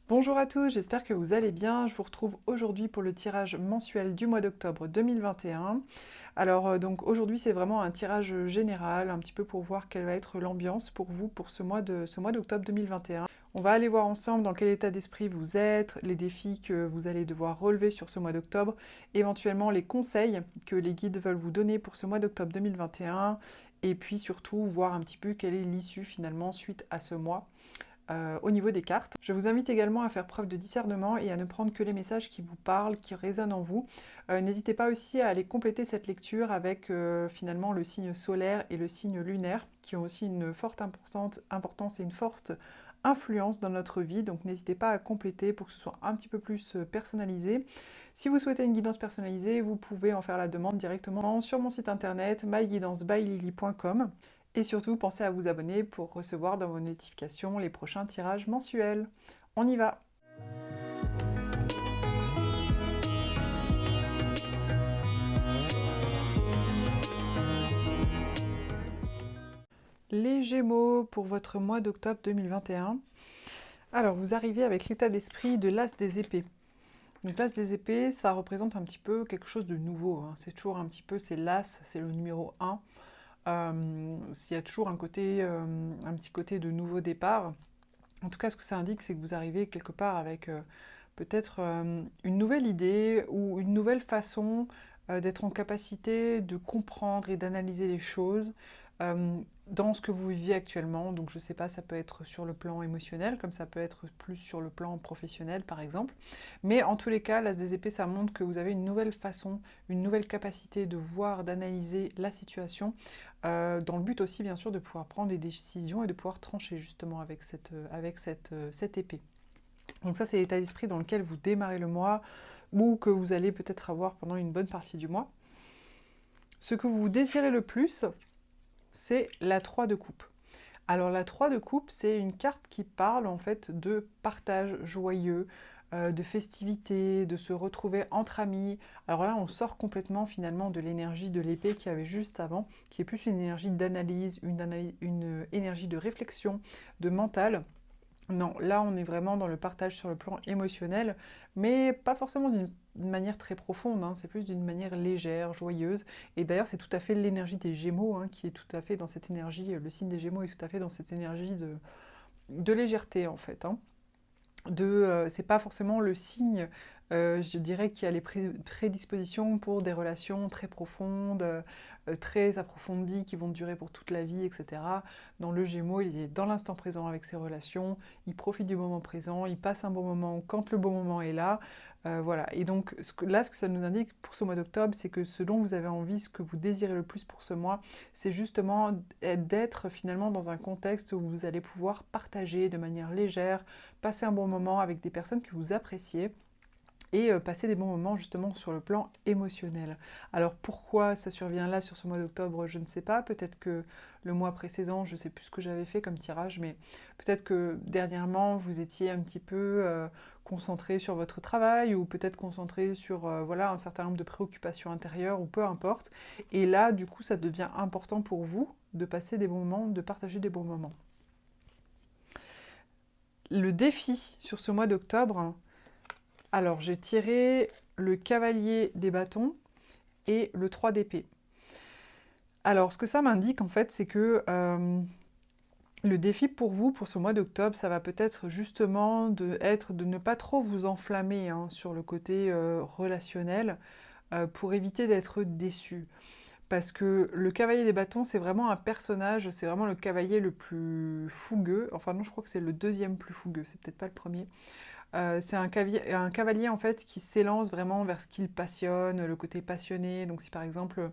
Bonjour à tous, j'espère que vous allez bien. Je vous retrouve aujourd'hui pour le tirage mensuel du mois d'octobre 2021. Alors donc aujourd'hui c'est vraiment un tirage général, un petit peu pour voir quelle va être l'ambiance pour vous pour ce mois d'octobre 2021. On va aller voir ensemble dans quel état d'esprit vous êtes, les défis que vous allez devoir relever sur ce mois d'octobre, éventuellement les conseils que les guides veulent vous donner pour ce mois d'octobre 2021, et puis surtout voir un petit peu quelle est l'issue finalement suite à ce mois au niveau des cartes. Je vous invite également à faire preuve de discernement et à ne prendre que les messages qui vous parlent, qui résonnent en vous. N'hésitez pas aussi à aller compléter cette lecture avec finalement le signe solaire et le signe lunaire, qui ont aussi une forte importance et une forte influence dans notre vie, donc n'hésitez pas à compléter pour que ce soit un petit peu plus personnalisé. Si vous souhaitez une guidance personnalisée, vous pouvez en faire la demande directement sur mon site internet myguidancebyLily.com. Et surtout, pensez à vous abonner pour recevoir dans vos notifications les prochains tirages mensuels. On y va! Les Gémeaux pour votre mois d'octobre 2021. Alors, vous arrivez avec l'état d'esprit de l'As des épées. Donc l'As des épées, ça représente un petit peu quelque chose de nouveau, hein. C'est toujours un petit peu, c'est l'As, c'est le numéro 1. Il y a toujours un petit côté de nouveau départ. En tout cas, ce que ça indique, c'est que vous arrivez quelque part avec peut-être une nouvelle idée ou une nouvelle façon d'être en capacité de comprendre et d'analyser les choses euh, dans ce que vous vivez actuellement. Donc je ne sais pas, ça peut être sur le plan émotionnel, comme ça peut être plus sur le plan professionnel par exemple. Mais en tous les cas, l'As des épées, ça montre que vous avez une nouvelle façon, une nouvelle capacité de voir, d'analyser la situation, dans le but aussi bien sûr de pouvoir prendre des décisions et de pouvoir trancher justement avec cette épée. Donc ça, c'est l'état d'esprit dans lequel vous démarrez le mois ou que vous allez peut-être avoir pendant une bonne partie du mois. Ce que vous désirez le plus, c'est la 3 de coupe. Alors la 3 de coupe, c'est une carte qui parle en fait de partage joyeux, de festivité, de se retrouver entre amis. Alors là, on sort complètement finalement de l'énergie de l'épée qu'il y avait juste avant, qui est plus une énergie d'analyse, une énergie de réflexion, de mental. Non, là on est vraiment dans le partage sur le plan émotionnel, mais pas forcément d'une manière très profonde, hein, c'est plus d'une manière légère, joyeuse. Et d'ailleurs c'est tout à fait l'énergie des Gémeaux, hein, qui est tout à fait dans cette énergie, le signe des Gémeaux est tout à fait dans cette énergie de légèreté en fait, hein. C'est pas forcément le signe, je dirais, qui a les prédispositions pour des relations très profondes, très approfondies, qui vont durer pour toute la vie, etc. Dans le Gémeaux, il est dans l'instant présent avec ses relations, il profite du moment présent, il passe un bon moment quand le bon moment est là. Voilà. Et donc là, ce que ça nous indique pour ce mois d'octobre, c'est que ce dont vous avez envie, ce que vous désirez le plus pour ce mois, c'est justement d'être finalement dans un contexte où vous allez pouvoir partager de manière légère, passer un bon moment avec des personnes que vous appréciez et passer des bons moments justement sur le plan émotionnel. Alors pourquoi ça survient là sur ce mois d'octobre, je ne sais pas. Peut-être que le mois précédent, je ne sais plus ce que j'avais fait comme tirage, mais peut-être que dernièrement vous étiez un petit peu concentré sur votre travail ou peut-être concentré sur voilà, un certain nombre de préoccupations intérieures ou peu importe. Et là, du coup, ça devient important pour vous de passer des bons moments, de partager des bons moments. Le défi sur ce mois d'octobre, alors j'ai tiré le cavalier des bâtons et le 3 d'épée. Alors ce que ça m'indique en fait, c'est que le défi pour vous, pour ce mois d'octobre, ça va peut-être justement de ne pas trop vous enflammer, hein, sur le côté relationnel, pour éviter d'être déçu. Parce que le cavalier des bâtons, c'est vraiment un personnage, c'est vraiment le cavalier le plus fougueux. Enfin non, je crois que c'est le deuxième plus fougueux, c'est peut-être pas le premier. C'est un cavalier en fait qui s'élance vraiment vers ce qu'il passionne, le côté passionné. Donc si par exemple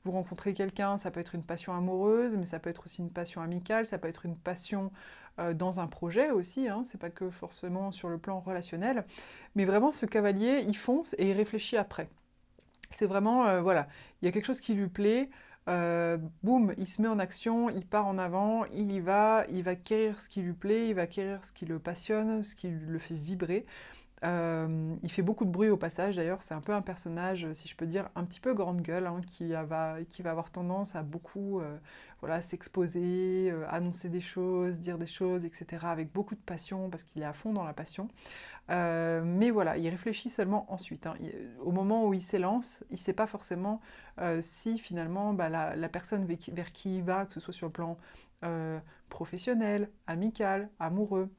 vous rencontrez quelqu'un, ça peut être une passion amoureuse, mais ça peut être aussi une passion amicale, ça peut être une passion dans un projet aussi, hein. C'est pas que forcément sur le plan relationnel. Mais vraiment ce cavalier, il fonce et il réfléchit après. C'est vraiment, voilà, il y a quelque chose qui lui plaît, boum, il se met en action, il part en avant, il y va, il va acquérir ce qui lui plaît, il va acquérir ce qui le passionne, ce qui le fait vibrer. Il fait beaucoup de bruit au passage d'ailleurs, c'est un peu un personnage, si je peux dire, un petit peu grande gueule, hein, qui va avoir tendance à beaucoup voilà, s'exposer, annoncer des choses, dire des choses, etc. avec beaucoup de passion, parce qu'il est à fond dans la passion. Mais voilà, il réfléchit seulement ensuite, hein. Au moment où il s'élance, il ne sait pas forcément si finalement bah, la personne vers qui il va, que ce soit sur le plan professionnel, amical, amoureux,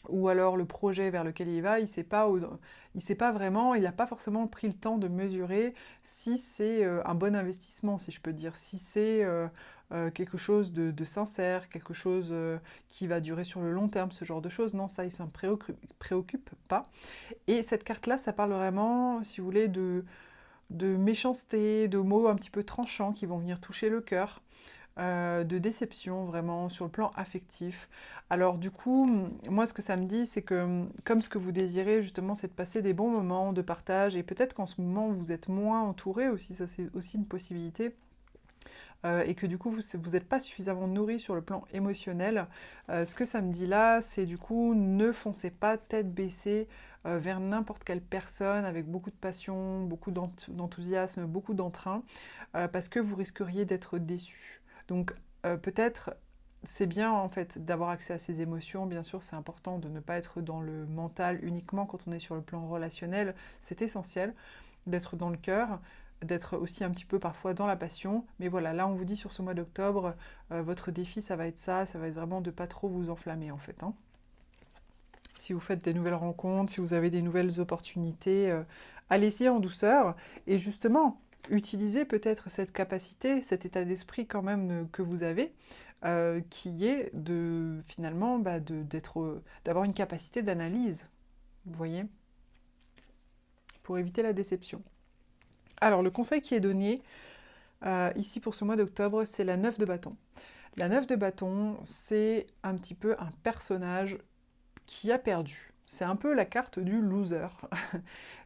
ou alors le projet vers lequel il va, il sait pas vraiment, il n'a pas forcément pris le temps de mesurer si c'est un bon investissement, si je peux dire, si c'est quelque chose de sincère, quelque chose qui va durer sur le long terme, ce genre de choses. Non, ça, il ne s'en préoccupe pas. Et cette carte-là, ça parle vraiment, si vous voulez, de méchanceté, de mots un petit peu tranchants qui vont venir toucher le cœur, de déception vraiment sur le plan affectif. Alors du coup, moi ce que ça me dit, c'est que comme ce que vous désirez justement, c'est de passer des bons moments de partage, et peut-être qu'en ce moment vous êtes moins entouré aussi, ça c'est aussi une possibilité, et que du coup vous n'êtes pas suffisamment nourri sur le plan émotionnel. Ce que ça me dit là, c'est du coup ne foncez pas tête baissée vers n'importe quelle personne avec beaucoup de passion, beaucoup d'enthousiasme, beaucoup d'entrain, parce que vous risqueriez d'être déçu. Donc peut-être c'est bien en fait d'avoir accès à ses émotions, bien sûr c'est important de ne pas être dans le mental uniquement quand on est sur le plan relationnel, c'est essentiel d'être dans le cœur, d'être aussi un petit peu parfois dans la passion, mais voilà, là on vous dit sur ce mois d'octobre, votre défi ça va être ça va être vraiment de pas trop vous enflammer en fait, hein. Si vous faites des nouvelles rencontres, si vous avez des nouvelles opportunités, allez-y en douceur, et justement, utilisez peut-être cette capacité, cet état d'esprit quand même que vous avez, qui est de finalement bah, d'avoir une capacité d'analyse, vous voyez, pour éviter la déception. Alors le conseil qui est donné ici pour ce mois d'octobre, c'est la 9 de bâton. La 9 de bâton, c'est un petit peu un personnage qui a perdu. C'est un peu la carte du loser.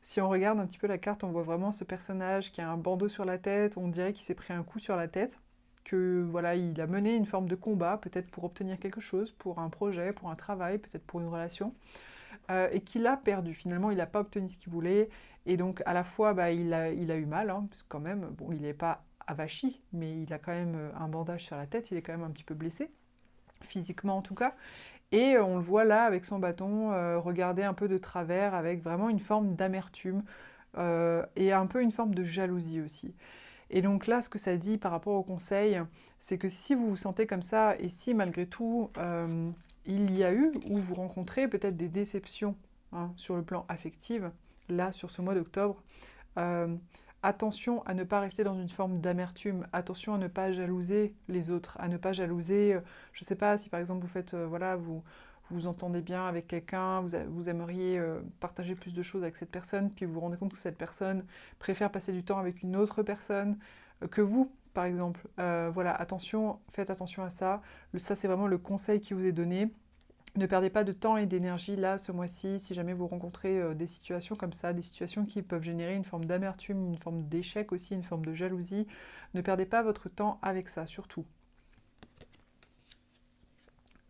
Si on regarde un petit peu la carte, on voit vraiment ce personnage qui a un bandeau sur la tête, on dirait qu'il s'est pris un coup sur la tête, que voilà, il a mené une forme de combat, peut-être pour obtenir quelque chose, pour un projet, pour un travail, peut-être pour une relation, et qu'il a perdu. Finalement, il n'a pas obtenu ce qu'il voulait, et donc à la fois, bah, il a eu mal, hein, parce que quand même, bon, il n'est pas avachi, mais il a quand même un bandage sur la tête, il est quand même un petit peu blessé, physiquement en tout cas, et on le voit là avec son bâton regarder un peu de travers avec vraiment une forme d'amertume et un peu une forme de jalousie aussi. Et donc là, ce que ça dit par rapport au conseil, c'est que si vous vous sentez comme ça et si malgré tout il y a eu ou vous rencontrez peut-être des déceptions hein, sur le plan affectif, là sur ce mois d'octobre, euh, attention à ne pas rester dans une forme d'amertume, attention à ne pas jalouser les autres, à ne pas jalouser, je ne sais pas, si par exemple vous faites, voilà, vous vous entendez bien avec quelqu'un, vous aimeriez partager plus de choses avec cette personne, puis vous vous rendez compte que cette personne préfère passer du temps avec une autre personne que vous, par exemple. Voilà, attention, faites attention à ça. Ça, c'est vraiment le conseil qui vous est donné. Ne perdez pas de temps et d'énergie là, ce mois-ci, si jamais vous rencontrez des situations comme ça, des situations qui peuvent générer une forme d'amertume, une forme d'échec aussi, une forme de jalousie. Ne perdez pas votre temps avec ça, surtout.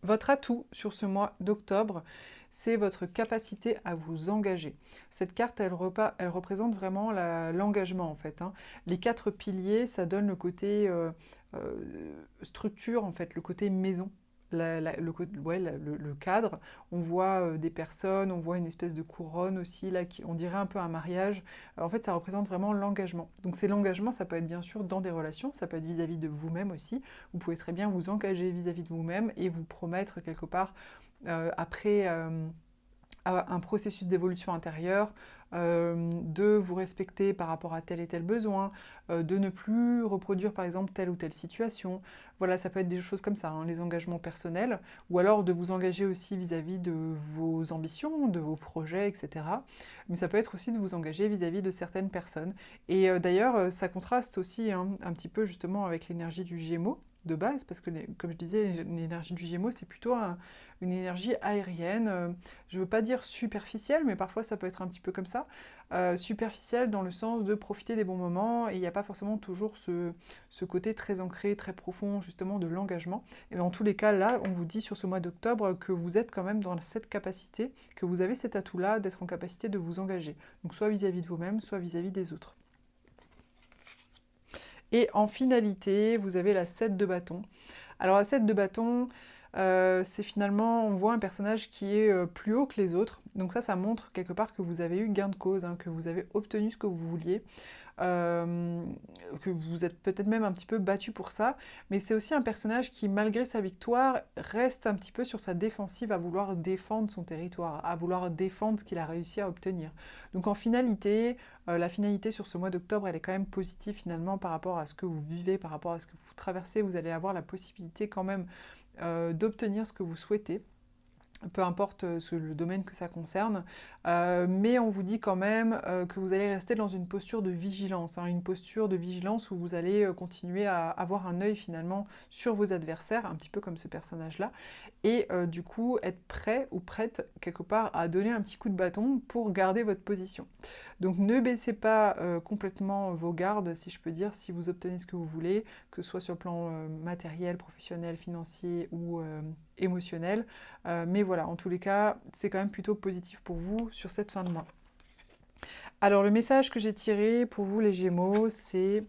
Votre atout sur ce mois d'octobre, c'est votre capacité à vous engager. Cette carte, elle représente vraiment l'engagement en fait, hein. Les 4 piliers, ça donne le côté structure en fait, le côté maison. Le cadre, on voit des personnes, on voit une espèce de couronne aussi, là, on dirait un peu un mariage. En fait, ça représente vraiment l'engagement. Donc c'est l'engagement, ça peut être bien sûr dans des relations, ça peut être vis-à-vis de vous-même aussi. Vous pouvez très bien vous engager vis-à-vis de vous-même et vous promettre quelque part, après un processus d'évolution intérieure, de vous respecter par rapport à tel et tel besoin, de ne plus reproduire par exemple telle ou telle situation. Voilà, ça peut être des choses comme ça, hein, les engagements personnels, ou alors de vous engager aussi vis-à-vis de vos ambitions, de vos projets, etc. Mais ça peut être aussi de vous engager vis-à-vis de certaines personnes. Et d'ailleurs, ça contraste aussi hein, un petit peu justement avec l'énergie du Gémeaux. de base, parce que comme je disais, l'énergie du Gémeaux, c'est plutôt une énergie aérienne. Je ne veux pas dire superficielle, mais parfois ça peut être un petit peu comme ça. Superficielle dans le sens de profiter des bons moments, et il n'y a pas forcément toujours ce côté très ancré, très profond, justement, de l'engagement. Et dans tous les cas, là, on vous dit sur ce mois d'octobre que vous êtes quand même dans cette capacité, que vous avez cet atout-là d'être en capacité de vous engager. Donc soit vis-à-vis de vous-même, soit vis-à-vis des autres. Et en finalité, vous avez la 7 de bâton. Alors la 7 de bâton, c'est finalement, on voit un personnage qui est plus haut que les autres. Donc ça montre quelque part que vous avez eu gain de cause, hein, que vous avez obtenu ce que vous vouliez. Que vous êtes peut-être même un petit peu battu pour ça, mais c'est aussi un personnage qui, malgré sa victoire, reste un petit peu sur sa défensive à vouloir défendre son territoire, à vouloir défendre ce qu'il a réussi à obtenir. Donc en finalité, la finalité sur ce mois d'octobre, elle est quand même positive finalement par rapport à ce que vous vivez, par rapport à ce que vous traversez. Vous allez avoir la possibilité quand même d'obtenir ce que vous souhaitez, peu importe le domaine que ça concerne, mais on vous dit quand même que vous allez rester dans une posture de vigilance, hein, une posture de vigilance où vous allez continuer à avoir un œil finalement sur vos adversaires, un petit peu comme ce personnage-là, et du coup être prêt ou prête quelque part à donner un petit coup de bâton pour garder votre position. Donc ne baissez pas complètement vos gardes, si je peux dire, si vous obtenez ce que vous voulez, que ce soit sur le plan matériel, professionnel, financier ou émotionnel. Mais voilà, en tous les cas, c'est quand même plutôt positif pour vous sur cette fin de mois. Alors le message que j'ai tiré pour vous les Gémeaux, c'est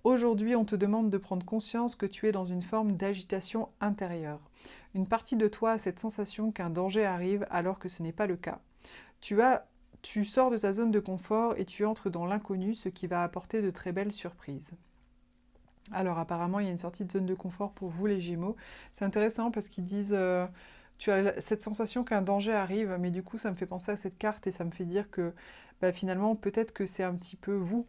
aujourd'hui on te demande de prendre conscience que tu es dans une forme d'agitation intérieure. Une partie de toi a cette sensation qu'un danger arrive alors que ce n'est pas le cas. Tu sors de ta zone de confort et tu entres dans l'inconnu, ce qui va apporter de très belles surprises. Alors apparemment, il y a une sortie de zone de confort pour vous les Gémeaux. C'est intéressant parce qu'ils disent tu as cette sensation qu'un danger arrive, mais du coup ça me fait penser à cette carte et ça me fait dire que finalement peut-être que c'est un petit peu vous.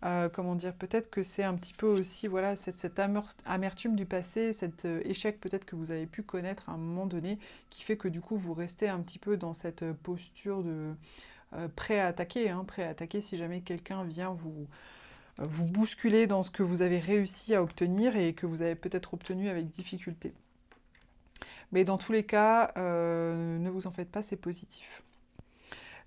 Comment dire, peut-être que c'est un petit peu aussi voilà, cette amertume du passé, cet échec peut-être que vous avez pu connaître à un moment donné, qui fait que du coup vous restez un petit peu dans cette posture de prêt à attaquer, hein, prêt à attaquer si jamais quelqu'un vient vous bousculer dans ce que vous avez réussi à obtenir et que vous avez peut-être obtenu avec difficulté. Mais dans tous les cas, ne vous en faites pas, c'est positif.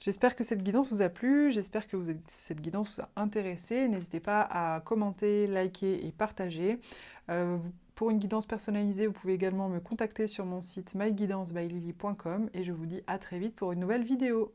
J'espère que cette guidance vous a plu, j'espère que cette guidance vous a intéressé. N'hésitez pas à commenter, liker et partager. Pour une guidance personnalisée, vous pouvez également me contacter sur mon site myguidancebyLily.com et je vous dis à très vite pour une nouvelle vidéo.